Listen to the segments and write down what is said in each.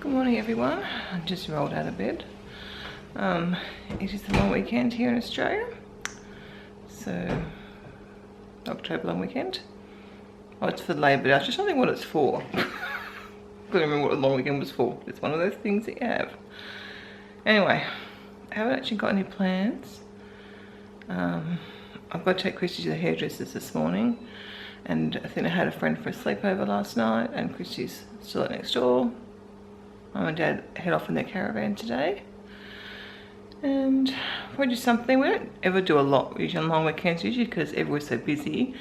Good morning everyone. I just rolled out of bed. It is the long weekend here in Australia. So, October long weekend. Oh, it's for Labor Day. I was just trying to think what it's for. Couldn't remember what the long weekend was for. It's one of those things that you have. Anyway, I haven't actually got any plans. I've got to take Christy to the hairdressers this morning. And I think I had a friend for a sleepover last night, and Christy's still at next door. Mum and Dad head off in their caravan today. And we'll do something. We don't ever do a lot usually on long weekends, usually because everyone's so busy.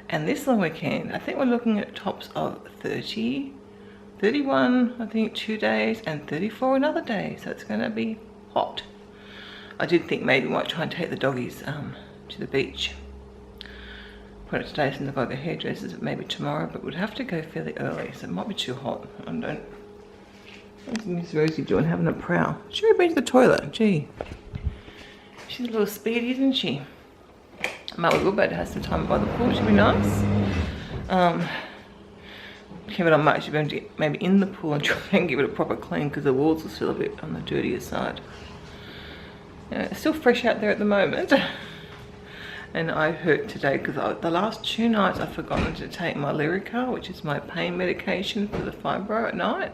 And this long weekend, I think we're looking at tops of 30, 31, I think 2 days, and 34 another day. So it's going to be hot. I did think maybe we might try and take the doggies to the beach. Put it today since I've got the hairdressers, but maybe tomorrow, but we'd have to go fairly early, so it might be too hot. What's Miss Rosie doing, having a prowl? She's already been to the toilet, gee. She's a little speedy, isn't she? Might be good, but to have some time by the pool, should be nice. Kevin, I might actually be maybe in the pool and try and give it a proper clean, because the walls are still a bit on the dirtier side. It's still fresh out there at the moment. And I hurt today because the last 2 nights I've forgotten to take my Lyrica, which is my pain medication for the fibro at night.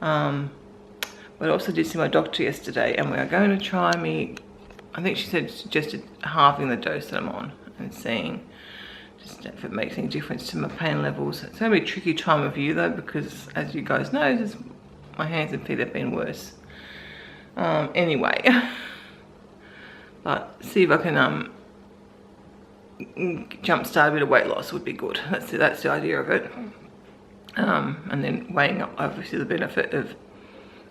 But I also did see my doctor yesterday, and we are going to try I think she suggested halving the dose that I'm on and seeing just if it makes any difference to my pain levels. It's going to be a tricky time of year though, because as you guys know, my hands and feet have been worse. Anyway, but see if I can jumpstart a bit of weight loss would be good. That's the idea of it. And then weighing up obviously the benefit of,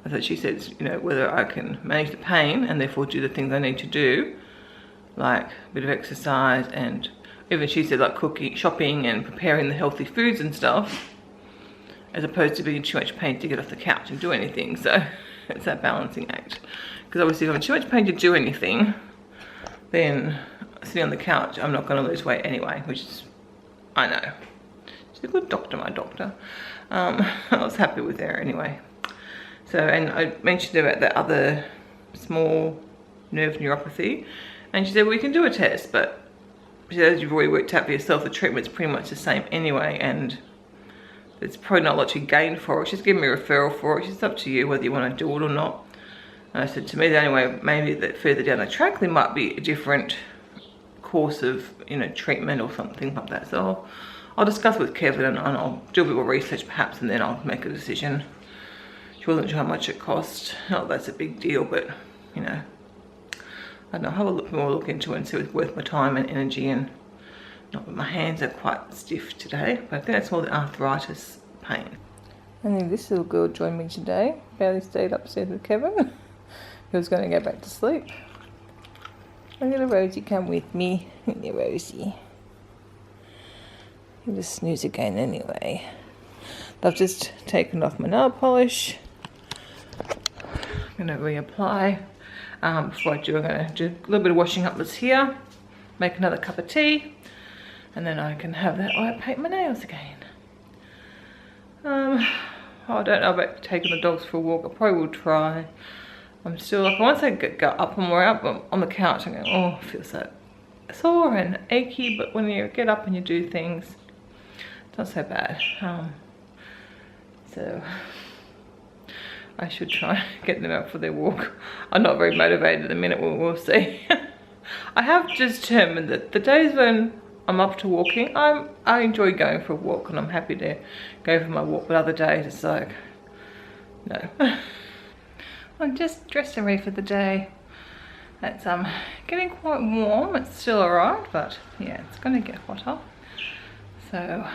as she says, you know, whether I can manage the pain and therefore do the things I need to do, like a bit of exercise, and even she said like cooking, shopping and preparing the healthy foods and stuff, as opposed to being in too much pain to get off the couch and do anything. So it's that balancing act, because obviously if I'm in too much pain to do anything, then sitting on the couch I'm not going to lose weight anyway, which is, I know, she's a good doctor, my doctor. I was happy with her anyway. So, and I mentioned about that other small nerve neuropathy, and she said, well, you can do a test, but she said, as you've already worked out for yourself, the treatment's pretty much the same anyway, and there's probably not a lot to gain for it. She's giving me a referral for it. It's up to you whether you want to do it or not. And I said, to me, the only way maybe that further down the track there might be a different course of, you know, treatment or something like that. So I'll discuss with Kevin, and I'll do a bit more research perhaps, and then I'll make a decision. She wasn't sure how much it cost. Not that that's a big deal, but you know, I don't know, have a look into it and see if it's worth my time and energy. And not that my hands are quite stiff today, but I think that's more the arthritis pain. And then this little girl joined me today. Barely stayed upstairs with Kevin. He was going to go back to sleep. My little Rosie, come with me. Little Rosie. He'll just snooze again anyway. I've just taken off my nail polish. I'm going to reapply. Before I do, I'm going to do a little bit of washing up this here. Make another cup of tea. And then I can have that while I paint my nails again. I don't know about taking the dogs for a walk. I probably will try. I'm still like, once I get up and more out, but on the couch I'm going, oh, it feels so sore and achy, but when you get up and you do things, it's not so bad. So I should try get them out for their walk. I'm not very motivated at the minute, we'll see. I have just determined that the days when I'm up to walking, I enjoy going for a walk and I'm happy to go for my walk, but other days it's like, no. I'm just dressing ready for the day. It's getting quite warm. It's still alright, but yeah, it's gonna get hotter. So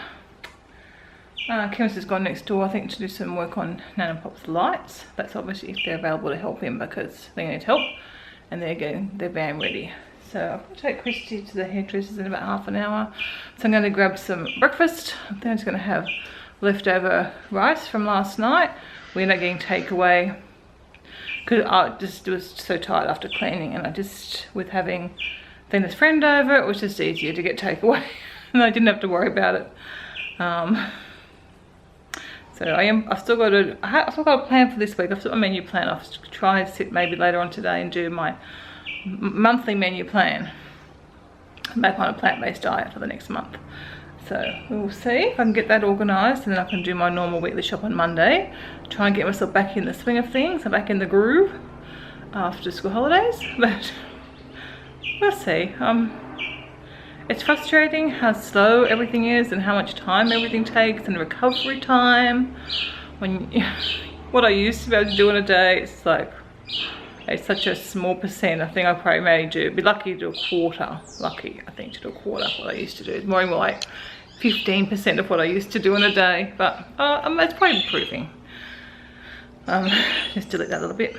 Kevin's just gone next door, I think, to do some work on Nan and Pop's lights. That's obviously if they're available to help him, because they need help and they're getting their van ready. So I'm going to take Christy to the hairdressers in about half an hour. So I'm going to grab some breakfast. I think I'm just going to have leftover rice from last night. We ended up getting takeaway because I just was so tired after cleaning, and I just, with having this friend over, it was just easier to get takeaway and I didn't have to worry about it. So I've still got a plan for this week. I've got a menu plan. I'll try and sit maybe later on today and do my monthly menu plan. I'm back on a plant-based diet for the next month. So we'll see if I can get that organised, and then I can do my normal weekly shop on Monday. Try and get myself back in the swing of things and back in the groove after school holidays. But we'll see. It's frustrating how slow everything is and how much time everything takes, and recovery time. What I used to be able to do in a day, it's like, it's such a small percent. I think I probably may be lucky to do a quarter. Lucky, I think, to do a quarter of what I used to do. It's more and more like 15% of what I used to do in a day. But it's probably improving. Just delete that a little bit.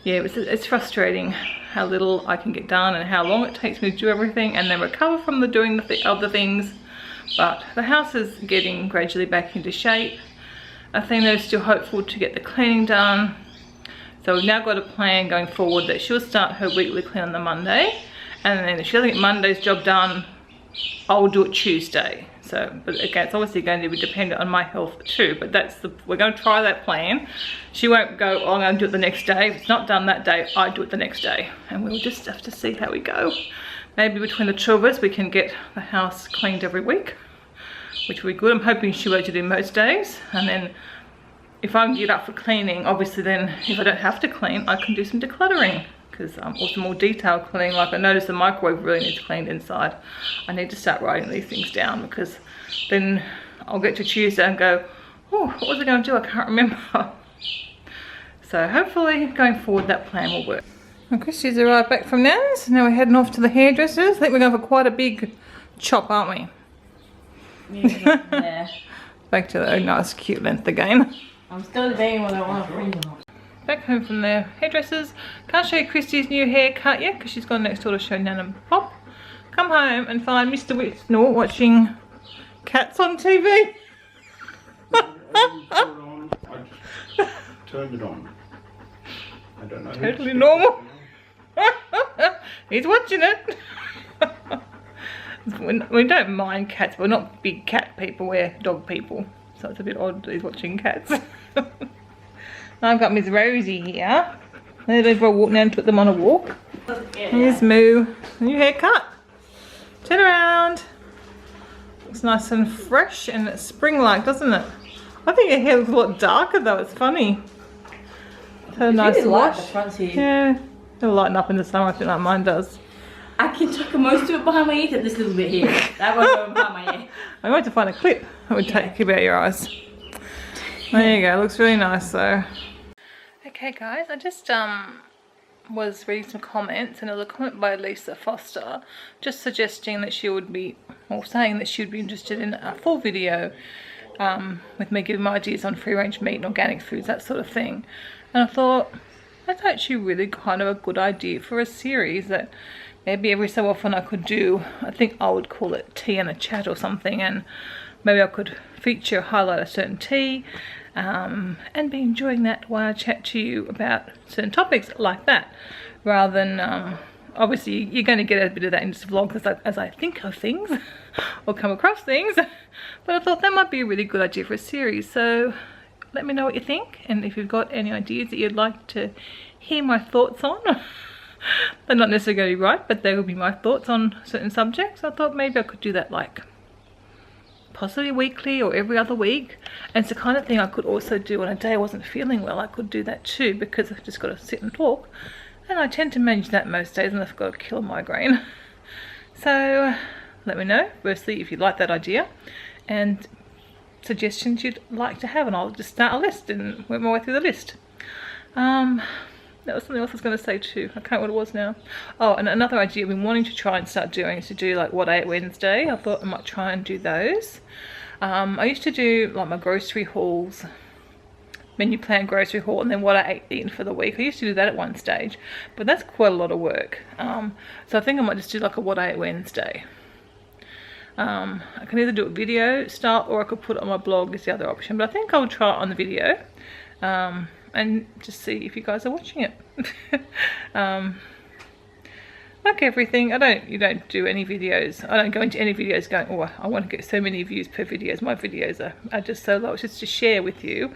Yeah, it's frustrating how little I can get done and how long it takes me to do everything and then recover from the doing the other things. But the house is getting gradually back into shape. I think they're still hopeful to get the cleaning done. So we've now got a plan going forward that she'll start her weekly clean on the Monday, and then if she doesn't get Monday's job done, I'll do it Tuesday. So, but again, it's obviously going to be dependent on my health too, but we're going to try that plan. She won't go, oh, I'm going to do it the next day. If it's not done that day, I do it the next day. And we'll just have to see how we go. Maybe between the two of us, we can get the house cleaned every week, which will be good. I'm hoping she won't do most days. And then if I can get up for cleaning, obviously then if I don't have to clean, I can do some decluttering. Because or some more detailed cleaning. Like I noticed the microwave really needs cleaned inside. I need to start writing these things down, because then I'll get to Tuesday and go, oh, what was I going to do? I can't remember. So hopefully going forward that plan will work. Well, Christy's arrived back from Nan's. Now we're heading off to the hairdressers. I think we're going for quite a big chop, aren't we? Yeah. Back to the nice cute length again. I'm still debating whether I want to freeze or not. Back home from their hairdressers. Can't show you Christy's new haircut yet because she's gone next door to show Nan and Pop. Come home and find Mr. Whitnell watching Cats on TV. I just turned it on. I don't know. Totally normal. He's watching it. We don't mind cats, but we're not big cat people, we're dog people. So it's a bit odd that he's watching cats. I've got Miss Rosie here. They're going for a walk now and took them on a walk. Here's Moo. New haircut. Turn around. Looks nice and fresh and spring-like, doesn't it? I think your hair looks a lot darker though. It's funny. So nice really wash. light, the front's here. Yeah. It'll lighten up in the summer, I think, like mine does. I can tuck most of it behind my ear, except this little bit here. That won't go behind my ear. I'm going to find a clip that would keep out your eyes. There you go. Looks really nice though. Okay guys, I just was reading some comments, and there was a comment by Lisa Foster just suggesting that she would be, or saying that she would be interested in a full video with me giving my ideas on free range meat and organic foods, that sort of thing. And I thought that's actually really kind of a good idea for a series that maybe every so often I could do. I think I would call it tea and a chat or something, and maybe I could highlight a certain tea and be enjoying that while I chat to you about certain topics like that, rather than obviously you're going to get a bit of that in this vlog as I think of things or come across things, but I thought that might be a really good idea for a series. So let me know what you think, and if you've got any ideas that you'd like to hear my thoughts on. They're not necessarily going to be right, but they will be my thoughts on certain subjects. I thought maybe I could do that like possibly weekly or every other week. And it's the kind of thing I could also do on a day I wasn't feeling well. I could do that too, because I've just got to sit and talk, and I tend to manage that most days unless I've got a killer migraine. So let me know firstly if you like that idea and suggestions you'd like to have, and I'll just start a list and work my way through the list. That was something else I was going to say too. I can't remember what it was now. Oh, and another idea I've been wanting to try and start doing is to do like What I Ate Wednesday. I thought I might try and do those. I used to do like my grocery hauls, menu plan grocery haul, and then what I ate for the week. I used to do that at one stage, but that's quite a lot of work. So I think I might just do like a What I Ate Wednesday. I can either do it video style or I could put it on my blog is the other option, but I think I'll try it on the video. And just see if you guys are watching it. What like everything, you don't do any videos. I don't go into any videos going, oh, I want to get so many views per videos. My videos are just so low. It's just to share with you.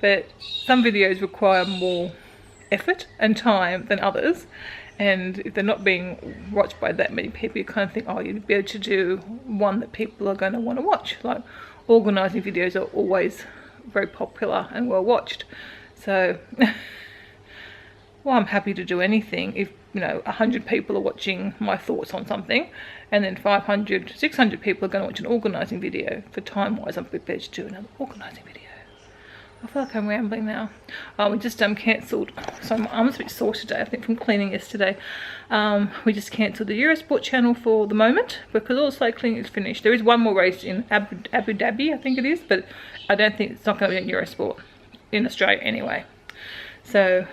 But some videos require more effort and time than others. And if they're not being watched by that many people, you kind of think, oh, you'd be able to do one that people are going to want to watch. Like organising videos are always very popular and well watched. So, well, I'm happy to do anything if, you know, 100 people are watching my thoughts on something, and then 500, 600 people are going to watch an organising video. For time-wise, I'm prepared to do another organising video. I feel like I'm rambling now. We just cancelled, so my arm's a bit sore today, I think from cleaning yesterday. We just cancelled the Eurosport channel for the moment because all the cycling is finished. There is one more race in Abu Dhabi, I think it is, but I don't think it's not going to be on Eurosport in Australia anyway. So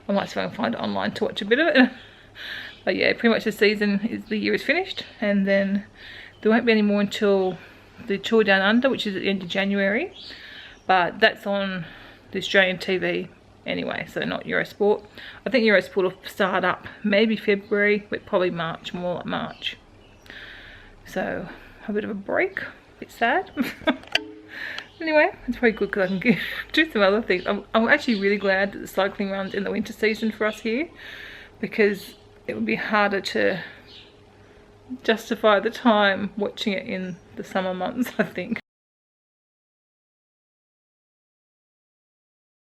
I might see if I can find it online to watch a bit of it. But yeah, pretty much the year is finished, and then there won't be any more until the Tour Down Under, which is at the end of January. But that's on the Australian TV anyway, so not Eurosport. I think Eurosport will start up maybe February, but probably March, more like March. So a bit of a break, a bit sad. Anyway, it's very good because I can do some other things. I'm actually really glad that the cycling runs in the winter season for us here, because it would be harder to justify the time watching it in the summer months, I think.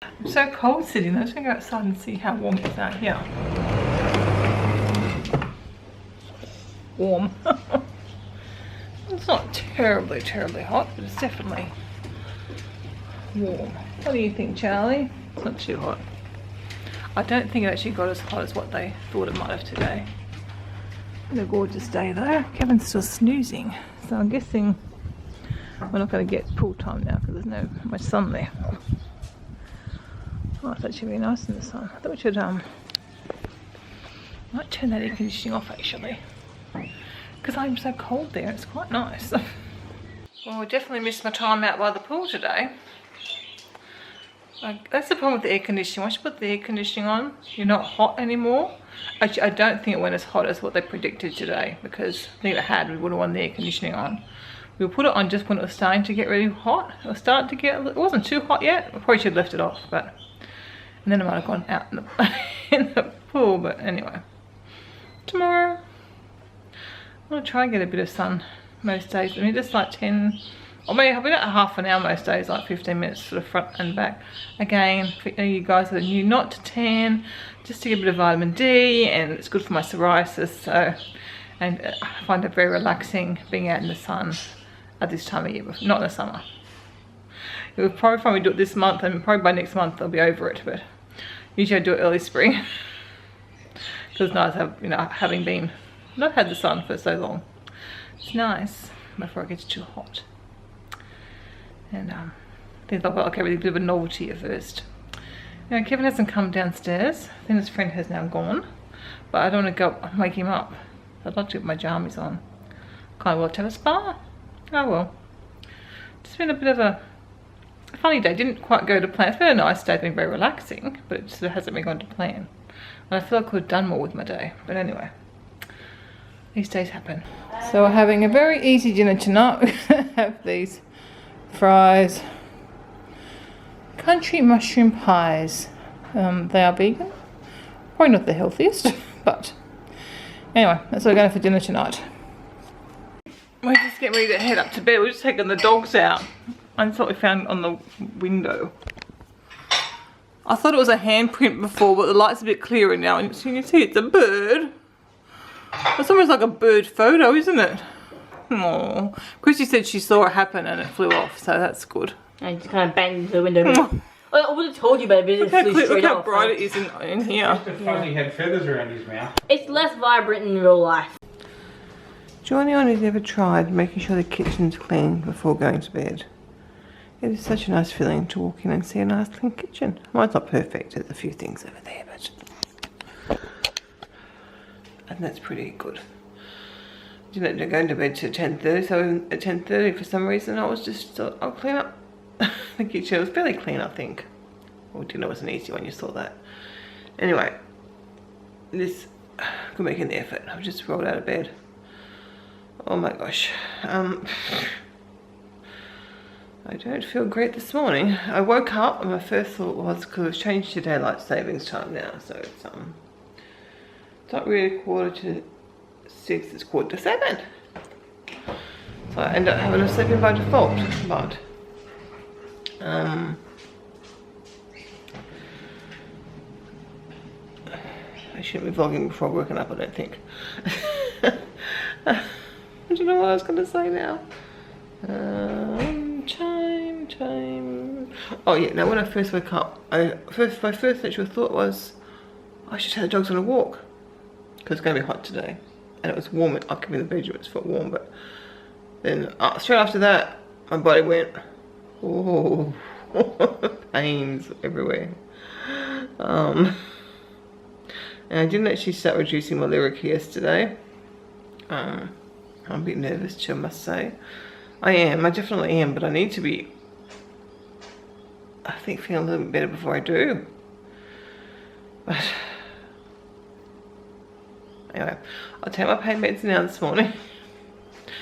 I'm so cold sitting there. I'm just going to go outside and see how warm it is out here. Warm. It's not terribly hot, but it's definitely warm. What do you think, Charlie? It's not too hot. I don't think it actually got as hot as what they thought it might have today. It's a gorgeous day though. Kevin's still snoozing, so I'm guessing we're not going to get pool time now because there's no much sun there. Oh, it's actually really nice in the sun. I thought we should might turn that air conditioning off actually, because I'm so cold there. It's quite nice. Well, I definitely missed my time out by the pool today. Like, that's the problem with the air conditioning. Once you put the air conditioning on, you're not hot anymore. Actually, I don't think it went as hot as what they predicted today, because I think we would have wanted the air conditioning on. We put it on just when it was starting to get really hot. It was starting to get, it wasn't too hot yet. I probably should have left it off, but, and then I might have gone out in the pool, but anyway. Tomorrow, I'm gonna try and get a bit of sun most days. I mean, just like 10, or maybe I've been at half an hour most days, like 15 minutes sort of front and back. Again, for you guys that are new, not to tan, just to get a bit of vitamin D, and it's good for my psoriasis. So, and I find it very relaxing being out in the sun at this time of year, but not in the summer. It would probably find we do it this month, and probably by next month I'll be over it, but usually I do it early spring. Because it's nice to have, you know, having been, not had the sun for so long. It's nice before it gets too hot. And I think I've got like a really bit of a novelty at first. Now Kevin hasn't come downstairs. I think his friend has now gone, but I don't want to go and wake him up. I'd like to get my jammies on. Can't wait to have a spa. Oh well. It's been a bit of a funny day. Didn't quite go to plan. It's been a nice day. It's been very relaxing, but it just hasn't been going to plan. And I feel like I could have done more with my day. But anyway, these days happen. So we're having a very easy dinner tonight. We're going to have these fries, country mushroom pies. They are vegan. Probably not the healthiest, but anyway, that's what we're going for dinner tonight. We're just getting ready to head up to bed. We're just taking the dogs out. That's what we found on the window. I thought it was a handprint before, but the light's a bit clearer now, and you can see it's a bird. It's almost like a bird photo, isn't it? Oh, Christy said she saw it happen and it flew off, so that's good. I just kind of banged the window. I would have told you, but it flew straight off. Look how bright it is in here. Just fuzzy had feathers around his mouth. It's less vibrant in real life. Do anyone who's ever tried making sure the kitchen's clean before going to bed? It is such a nice feeling to walk in and see a nice clean kitchen. Well, it's not perfect. There's a few things over there, but... And that's pretty good. Didn't end up going to bed till 10:30, so at 10:30 for some reason I was just, I'll clean up the kitchen. It was fairly clean, I think. Well, dinner was an easy one, you saw that. Anyway, this making the effort. I've just rolled out of bed. Oh my gosh. I don't feel great this morning. I woke up and my first thought was, because it's changed to daylight savings time now, so it's not really 5:45, it's 6:45. So I end up having a sleeping by default, but I shouldn't be vlogging before waking up, I don't think. I don't know what I was going to say now. Time. Oh yeah, now when I first woke up, my first actual thought was, I should take the dogs on a walk. Because it's going to be hot today. And it was warm, I could be in the bedroom, it's warm, but then straight after that, my body went, oh, pains everywhere. And I didn't actually start reducing my lyric yesterday. I'm a bit nervous too, I must say. I definitely am, but I need to be, I think, feeling a little bit better before I do. But anyway, I'll take my pain meds now this morning.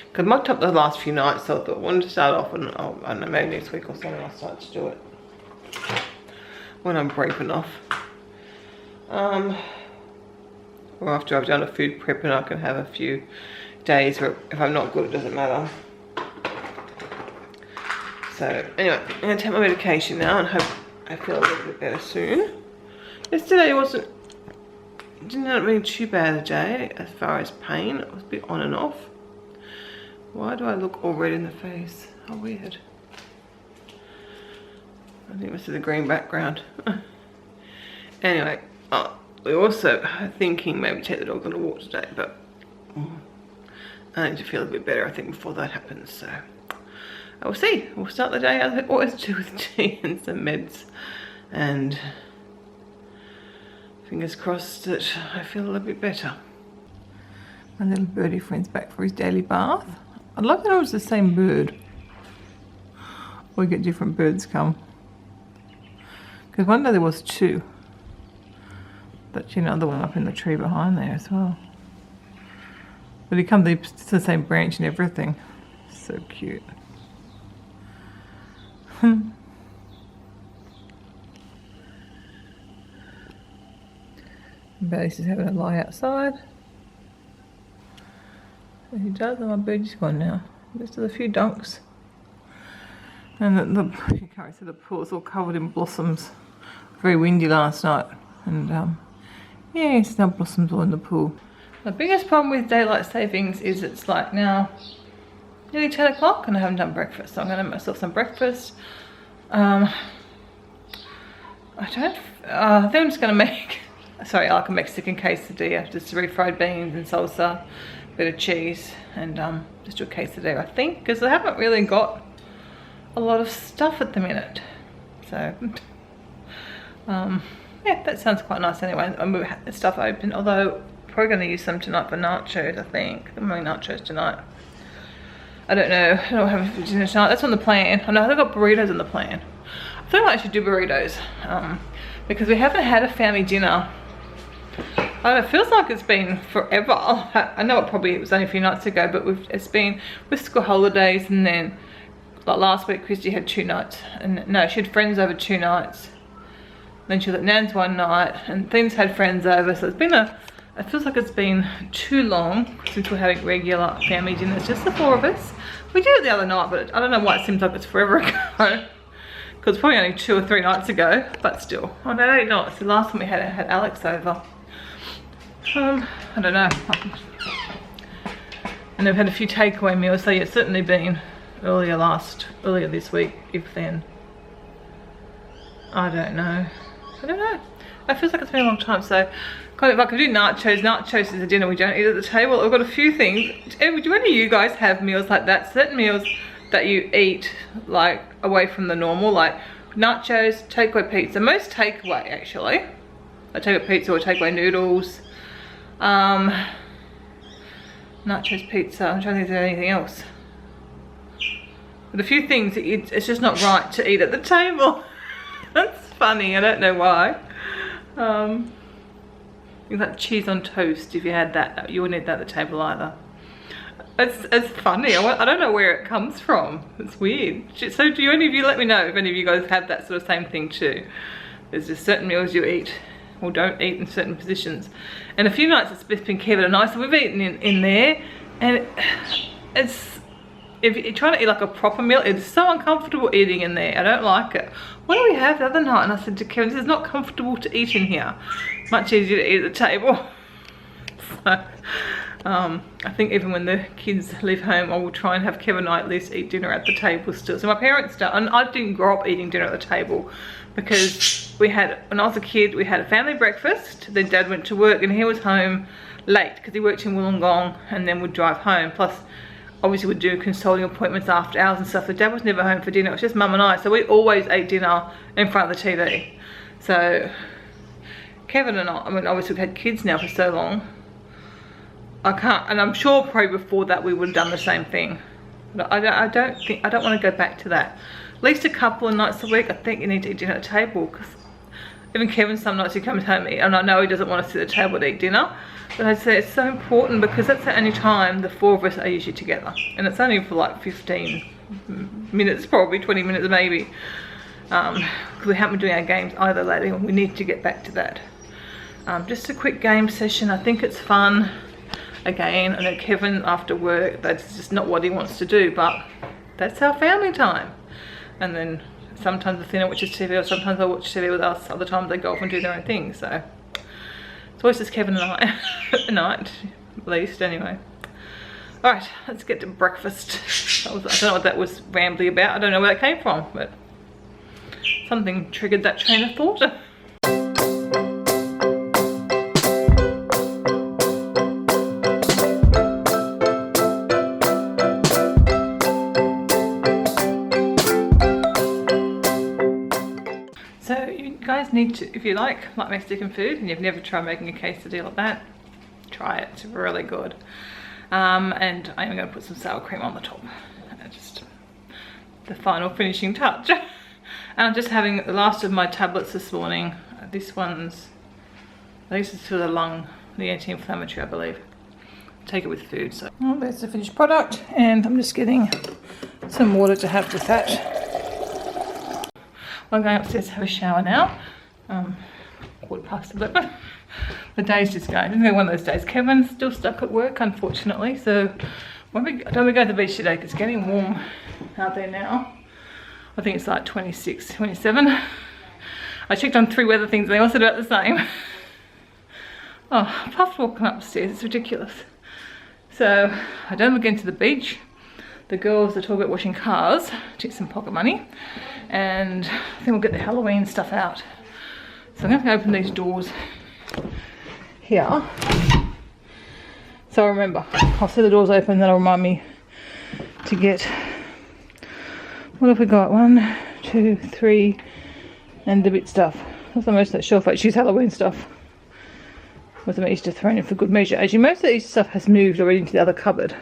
Because I mucked up the last few nights, so I thought I wanted to start off, and I don't know, maybe next week or something I'll start to do it when I'm brave enough. Or after I've done a food prep and I can have a few days where if I'm not good, it doesn't matter. So anyway, I'm going to take my medication now and hope I feel a little bit better soon. Yesterday didn't end up being too bad a day as far as pain. It was a bit on and off. Why do I look all red in the face? How weird. I think this is a green background. Anyway, we're also thinking maybe take the dogs on a walk today, but I need to feel a bit better, I think, before that happens. So I will see. We'll start the day as I always do, with tea and some meds, and fingers crossed that I feel a little bit better. My little birdie friend's back for his daily bath. I'd like to know it's the same bird, or we get different birds come. Because one day there was two. But you know, another one up in the tree behind there as well. But he come to the same branch and everything. So cute. Bailey's just having a lie outside. So he does, and my birdie's gone now. Just a few dunks. And you can't see the pool, it's all covered in blossoms. Very windy last night. And yeah, it's now blossoms all in the pool. The biggest problem with daylight savings is it's like now nearly 10 o'clock and I haven't done breakfast. So I'm going to make myself some breakfast. I think I'm just going to make, I like a Mexican quesadilla. Just refried beans and salsa, a bit of cheese, and just do a quesadilla, I think. Because I haven't really got a lot of stuff at the minute. So, yeah, that sounds quite nice anyway. I'm moving the stuff open, although probably going to use some tonight for nachos, I think. I'm having nachos tonight. I don't know. I don't have dinner tonight. That's on the plan. I know I've got burritos on the plan. I think I should do burritos because we haven't had a family dinner. It feels like it's been forever. I know it was only a few nights ago, but it's been with school holidays, and then like last week Christy had 2 nights, and no, she had friends over 2 nights. Then she was at Nan's one night, and things had friends over, so it's been it feels like it's been too long since we're having regular family dinners, just the 4 of us. We did it the other night, but I don't know why it seems like it's forever ago. Because it's probably only 2 or 3 nights ago, but still. Oh no, 8 nights. The last time we had Alex over. I don't know. And they've had a few takeaway meals, so yeah, it's certainly been earlier this week, if then. I don't know. It feels like it's been a long time, so kind of, if I could do nachos is a dinner we don't eat at the table. I've got a few things. Do any of you guys have meals like that? Certain meals that you eat like away from the normal, like nachos, takeaway pizza. Most takeaway actually. I takeaway pizza or takeaway noodles. Nachos, pizza. I'm trying to think if there's anything else. But a few things that it's just not right to eat at the table. That's funny. I don't know why. Things like cheese on toast, if you had that, you wouldn't eat that at the table either. It's funny, I don't know where it comes from. It's weird. So do any of you, let me know if any of you guys have that sort of same thing too. There's just certain meals you eat or don't eat in certain positions. And a few nights it's been Kevin and I, so we've eaten in there, and it's, if you're trying to eat like a proper meal, it's so uncomfortable eating in there. I don't like it. What did we have the other night? And I said to Kevin, this is not comfortable to eat in here. Much easier to eat at the table. So, I think even when the kids leave home, I will try and have Kevin and I at least eat dinner at the table still. So my parents don't, and I didn't grow up eating dinner at the table, because we had, when I was a kid, we had a family breakfast, then Dad went to work and he was home late because he worked in Wollongong, and then would drive home. Plus, obviously we'd do consulting appointments after hours and stuff. So Dad was never home for dinner, it was just Mum and I. So we always ate dinner in front of the TV. So Kevin and I mean, obviously we've had kids now for so long, I can't, and I'm sure probably before that we would have done the same thing. But I don't want to go back to that. At least a couple of nights a week, I think you need to eat dinner at the table, because even Kevin, some nights he comes home and I know he doesn't want to sit at the table to eat dinner, but I'd say it's so important because that's the only time the four of us are usually together, and it's only for like 15 minutes, probably 20 minutes maybe, because we haven't been doing our games either lately, and we need to get back to that. Just a quick game session, I think it's fun. Again, I know Kevin after work, that's just not what he wants to do, but that's our family time. And then sometimes Athena watches TV, or sometimes I watch TV with us, other times they go off and do their own thing. So it's always just Kevin and I at night, at least anyway. Alright, let's get to breakfast. I don't know what that was rambly about, I don't know where that came from, but something triggered that train of thought. Need to, if you like Mexican food and you've never tried making a quesadilla like that, try it, it's really good. And I'm going to put some sour cream on the top, just the final finishing touch. And I'm just having the last of my tablets this morning. This one's, this is for the lung, the anti-inflammatory, I believe. Take it with food. So there's the finished product, and I'm just getting some water to have with that. I'm going upstairs to have a shower now. Quarter past 11. The day's just going. It's one of those days. Kevin's still stuck at work, unfortunately. So don't we go to the beach today? Because it's getting warm out there now. I think it's like 26, 27. I checked on 3 weather things and they all said about the same. Oh, I loved walking upstairs. It's ridiculous. So I don't get into the beach. The girls are talking about washing cars to get some pocket money. And I think we'll get the Halloween stuff out. So I'm going to open these doors here. So remember, I'll see the doors open, that'll remind me to get, what have we got? 1, 2, 3, and the bit stuff. That's the most of that shelf. Actually, it's Halloween stuff. With some Easter thrown in for good measure. Actually, most of the Easter stuff has moved already into the other cupboard.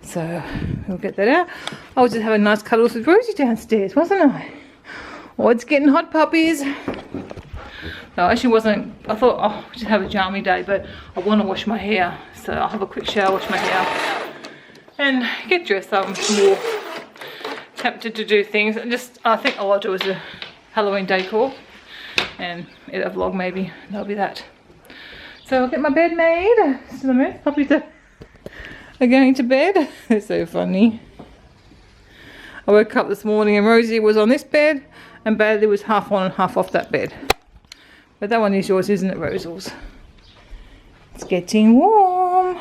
So we'll get that out. I was just having a nice cuddles with Rosie downstairs, wasn't I? Oh, it's getting hot, puppies. No, actually wasn't. I thought, oh, we just have a jammy day, but I want to wash my hair. So I'll have a quick shower, wash my hair, and get dressed up. I'm more tempted to do things. And just, I think all I'll do is a Halloween decor and edit a vlog maybe. That'll be that. So I'll get my bed made. So the puppies are going to bed. They're so funny. I woke up this morning and Rosie was on this bed and Bailey was half on and half off that bed. But that one is yours, isn't it, Rosals? It's getting warm.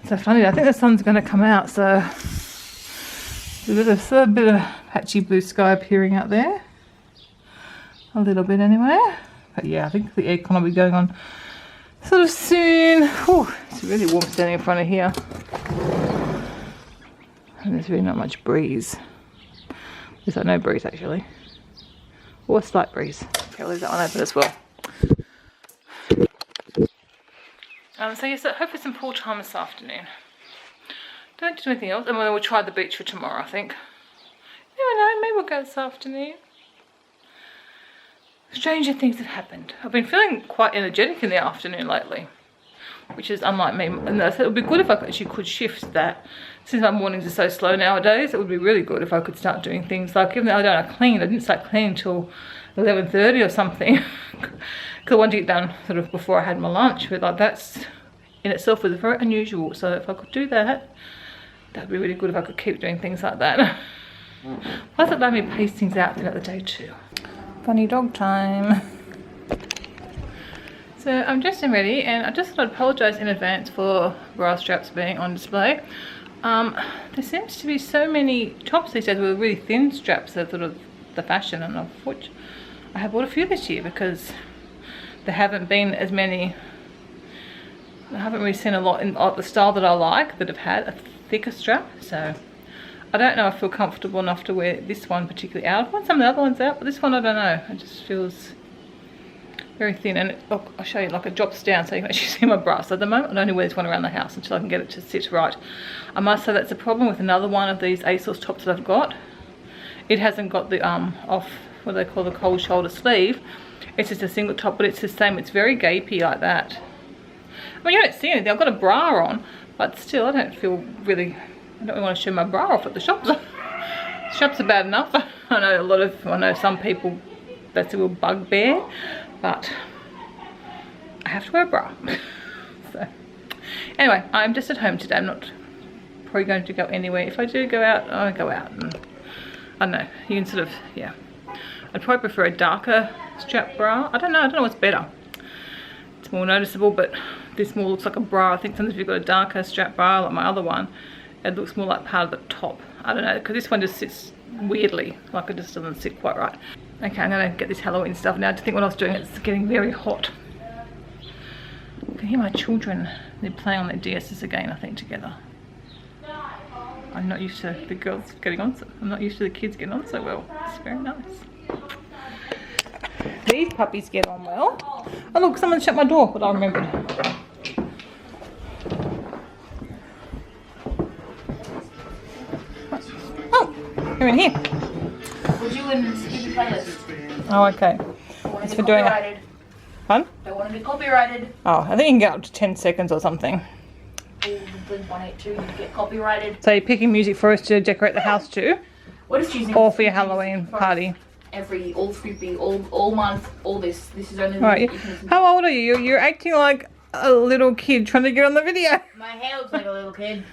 It's so funny, I think the sun's going to come out, so there's a bit of patchy blue sky appearing out there. A little bit anyway. But yeah, I think the aircon will be going on sort of soon. Whew, it's really warm standing in front of here. And there's really not much breeze. There's like no breeze actually. Or a slight breeze. Okay, I'll leave that one open as well. So yes, hopefully some pool time this afternoon. Don't do anything else. And we'll try the beach for tomorrow, I think. You never know, maybe we'll go this afternoon. stranger things have happened. I've been feeling quite energetic in the afternoon lately, which is unlike me. And I said it would be good if I actually could shift that. Since my mornings are so slow nowadays, it would be really good if I could start doing things like, even though I didn't start cleaning until 11:30 or something, because I wanted to get done sort of before I had my lunch. But like, that's in itself was very unusual. So if I could do that, that'd be really good if I could keep doing things like that. Plus it let me pace things out throughout the day too. Funny dog time. So I'm dressed and ready, and I just thought I'd apologise in advance for bra straps being on display. There seems to be so many tops these days with really thin straps that are sort of the fashion, and of which I have bought a few this year because there haven't been as many. I haven't really seen a lot in the style that I like that have had a thicker strap, so I don't know if I feel comfortable enough to wear this one particularly out. I've worn some of the other ones out, but this one I don't know. It just feels very thin, and look, I'll show you, like it drops down so you can actually see my bra. So at the moment I only wear this one around the house until I can get it to sit right. I must say that's a problem with another one of these ASOS tops that I've got. It hasn't got the off what they call the cold shoulder sleeve. It's just a single top, but it's the same. It's very gapey like that. I mean, you don't see anything. I've got a bra on, but still I don't feel really, I don't really want to show my bra off at the shops. Shops are bad enough. I know some people, that's a real bugbear, but I have to wear a bra. So anyway, I'm just at home today. I'm not probably going to go anywhere. If I do go out, I'll go out, and I don't know, you can sort of, yeah, I'd probably prefer a darker strap bra. I don't know what's better. It's more noticeable, but this more looks like a bra. I think sometimes if you've got a darker strap bra like my other one, it looks more like part of the top. I don't know, because this one just sits weirdly, like it just doesn't sit quite right. Okay, I'm gonna get this Halloween stuff now. I think what I was doing, it's getting very hot. I can hear my children, they're playing on their DSs again, I think, together. I'm not used to the girls getting on, I'm not used to the kids getting on so well. It's very nice. These puppies get on well. Oh look, someone shut my door, but I remembered. Oh, you're in here. Would you in the stupid playlist? Oh, okay. It's for doing it. Fun? Don't want to be copyrighted. Oh, I think you can get up to 10 seconds or something. Blink 182, you get copyrighted. So you're picking music for us to decorate the house too? What is choosing? Or for your Halloween party? All Scoopy, all month, all this. This is only. Right. How old are you? You're acting like a little kid trying to get on the video. My hair looks like a little kid.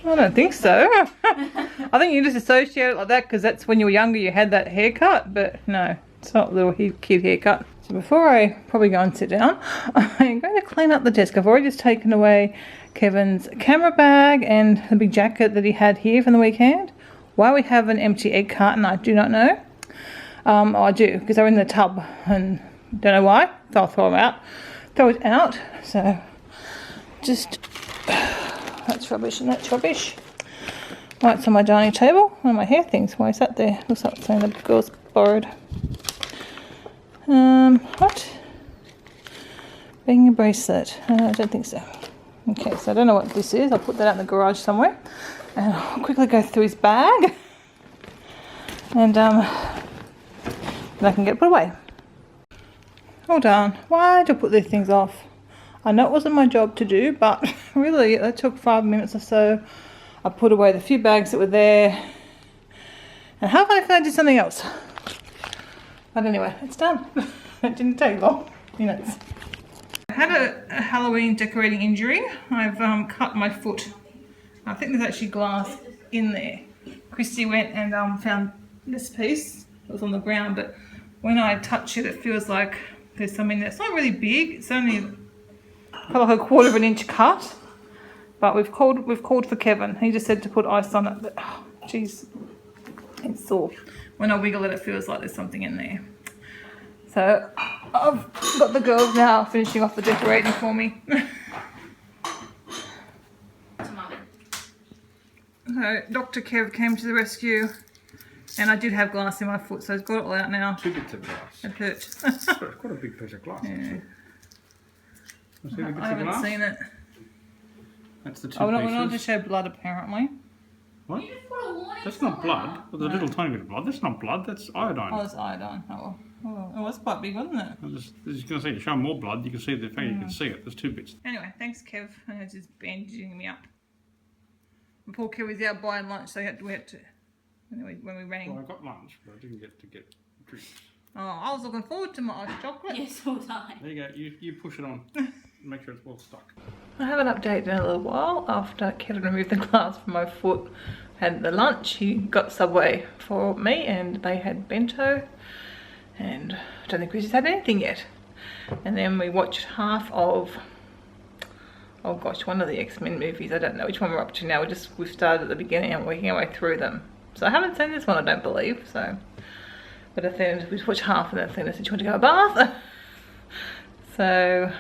I don't think so. I think you just associate it like that because that's when you were younger you had that haircut, but no, it's not a little kid haircut. So before I probably go and sit down, I'm going to clean up the desk. I've already just taken away Kevin's camera bag and the big jacket that he had here from the weekend. Why we have an empty egg carton, I do not know. Oh, I do, because they're in the tub and don't know why, so I'll throw it out. So just, that's rubbish and that's rubbish. Right, it's on my dining table, one of my hair things. Why is that there? Looks like something the girls borrowed. What? Being a bracelet, I don't think so. Okay, so I don't know what this is. I'll put that out in the garage somewhere. And I'll quickly go through his bag. And I can get it put away. Hold on, why did I put these things off? I know it wasn't my job to do, but really it took 5 minutes or so. I put away the few bags that were there, and halfway through I did something else. But anyway, it's done. It didn't take long, minutes. I had a Halloween decorating injury. I've cut my foot. I think there's actually glass in there. Christy went and found this piece. It was on the ground, but when I touch it, it feels like there's something there. It's not really big. It's only like a 1/4 of an inch cut. But we've called for Kevin. He just said to put ice on it. But jeez, it's sore. When I wiggle it, it feels like there's something in there. So I've got the girls now finishing off the decorating for me. So Dr. Kev came to the rescue, and I did have glass in my foot, so I've got it all out now. 2 bits of glass. It hurt. It's quite a big piece of glass. Yeah. See the bits I haven't of glass? seen it. That's the 2 we're not pieces. to show blood apparently. What? You just put a warning That's not sign blood. up. There's a little tiny bit of blood. That's not blood. That's iodine. Oh, it's iodine. Oh, well. Oh, it was quite big, wasn't it? I was just going to say, to show more blood, you can see the fact you can see it. There's 2 bits. Anyway, thanks, Kev. He's just bandaging me up. Poor Kev was out buying lunch, so we had to when we rang. Well, I got lunch, but I didn't get to get drinks. Oh, I was looking forward to my iced chocolate. Yes, so was I. There you go. You push it on. Make sure it's well stuck. I haven't updated in a little while after Kevin removed the glass from my foot. Had the lunch. He got Subway for me, and they had bento. And I don't think Christy's had anything yet. And then we watched half of, oh gosh, one of the X-Men movies. I don't know which one we're up to now. We've started at the beginning and we're working our way through them. So I haven't seen this one, I don't believe. So, but I think we watched half of that thing. I said, "Do you want to go to a bath?" So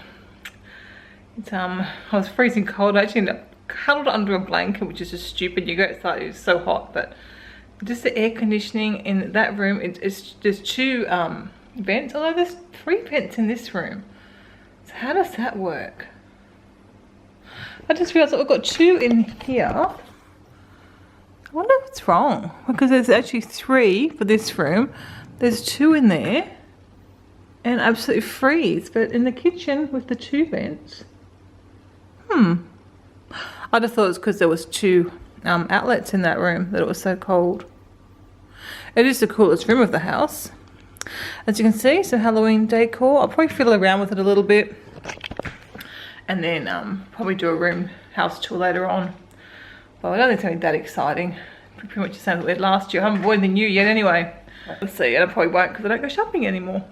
it's I was freezing cold. I actually ended up cuddled under a blanket, which is just stupid. You go outside, it's so hot, but just the air conditioning in that room, there's 2 vents, although there's 3 vents in this room. So how does that work? I just realised that we've got 2 in here. I wonder what's wrong, because there's actually 3 for this room. There's 2 in there and absolutely freeze, but in the kitchen with the 2 vents, I just thought it was because there was 2 outlets in that room that it was so cold. It is the coolest room of the house, as you can see. So Halloween decor. I'll probably fiddle around with it a little bit, and then probably do a room house tour later on. But I don't think it's going to be that exciting. Pretty much the same as we had last year. I haven't bought anything new yet anyway. Let's see, and I probably won't because I don't go shopping anymore.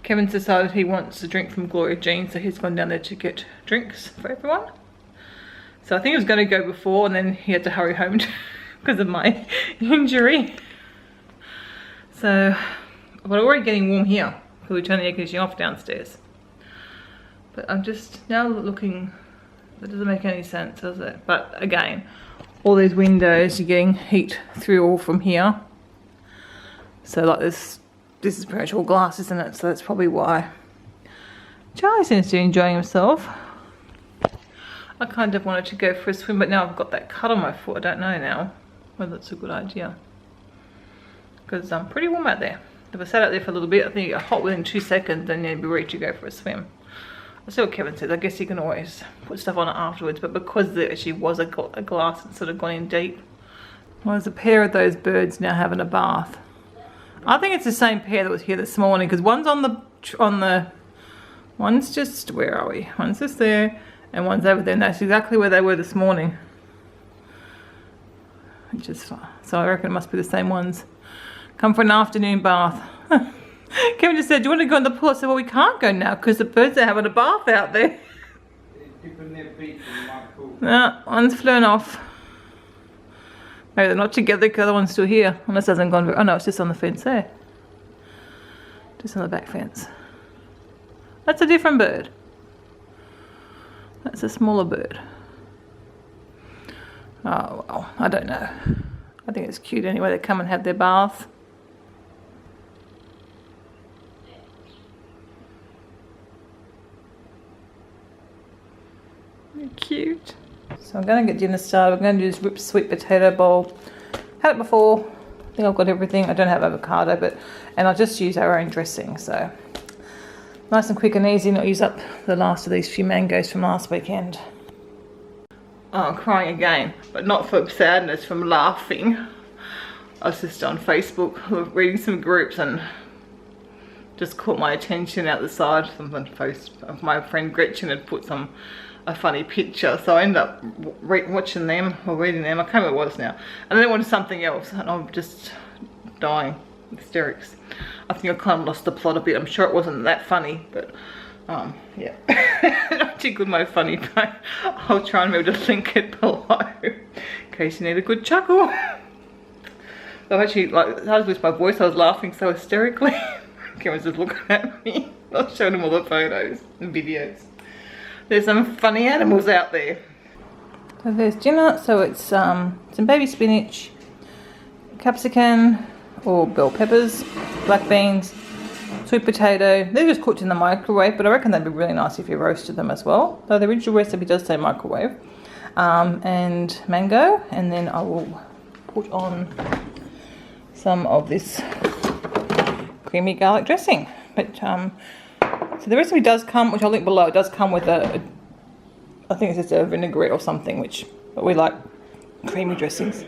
Kevin's decided he wants a drink from Gloria Jean, so he's gone down there to get drinks for everyone. So I think he was going to go before, and then he had to hurry home because of my injury. So, but we're already getting warm here because we turned the air conditioning off downstairs. But I'm just now looking, that doesn't make any sense, does it? But again, all these windows, you're getting heat through all from here. So like this is pretty much all glass, isn't it? So that's probably why. Charlie seems to be enjoying himself. I kind of wanted to go for a swim, but now I've got that cut on my foot. I don't know now whether that's a good idea, because I'm pretty warm out there. If I sat out there for a little bit, I think it got hot within 2 seconds, and then be ready to go for a swim. I'll see what Kevin says. I guess you can always put stuff on it afterwards, but because there actually was a glass that's sort of gone in deep. Well, there's a pair of those birds now having a bath. I think it's the same pair that was here this morning, because one's on the one's just, where are we? One's just there, and one's over there, and that's exactly where they were this morning. Which is fine. So I reckon it must be the same ones. Come for an afternoon bath. Kevin just said, "Do you want to go in the pool?" I said, "Well, we can't go now because the birds are having a bath out there." Dipping their feet in my pool. No, one's flown off. Maybe they're not together because the other one's still here. Unless it hasn't gone. Oh no, it's just on the fence there. Just on the back fence. That's a different bird. That's a smaller bird. Oh well, I don't know. I think it's cute anyway. They come and have their bath. Cute. So I'm going to get dinner started. I'm going to do this ripped sweet potato bowl. Had it before. I think I've got everything. I don't have avocado, and I'll just use our own dressing. So nice and quick and easy. Not use up the last of these few mangoes from last weekend. Oh, I'm crying again, but not for sadness, from laughing. I was just on Facebook reading some groups and just caught my attention out the side. Something post of my friend Gretchen had put a funny picture, so I ended up watching them or reading them. I can't remember what it was now, and then it wanted something else, and I'm just dying, hysterics. I think I kind of lost the plot a bit. I'm sure it wasn't that funny, but yeah, not too good my funny, but I'll try and remember to link it below in case you need a good chuckle. I've actually, like, I was with my voice, I was laughing so hysterically. Cameron's just looking at me. I was showing him all the photos and videos. There's some funny animals out there. So there's dinner. So it's some baby spinach, capsicum or bell peppers, black beans, sweet potato. They're just cooked in the microwave, but I reckon they'd be really nice if you roasted them as well. So the original recipe does say microwave. And mango, and then I will put on some of this creamy garlic dressing. But so the recipe does come, which I'll link below, it does come with I think it's just a vinaigrette or something, but we like creamy dressings.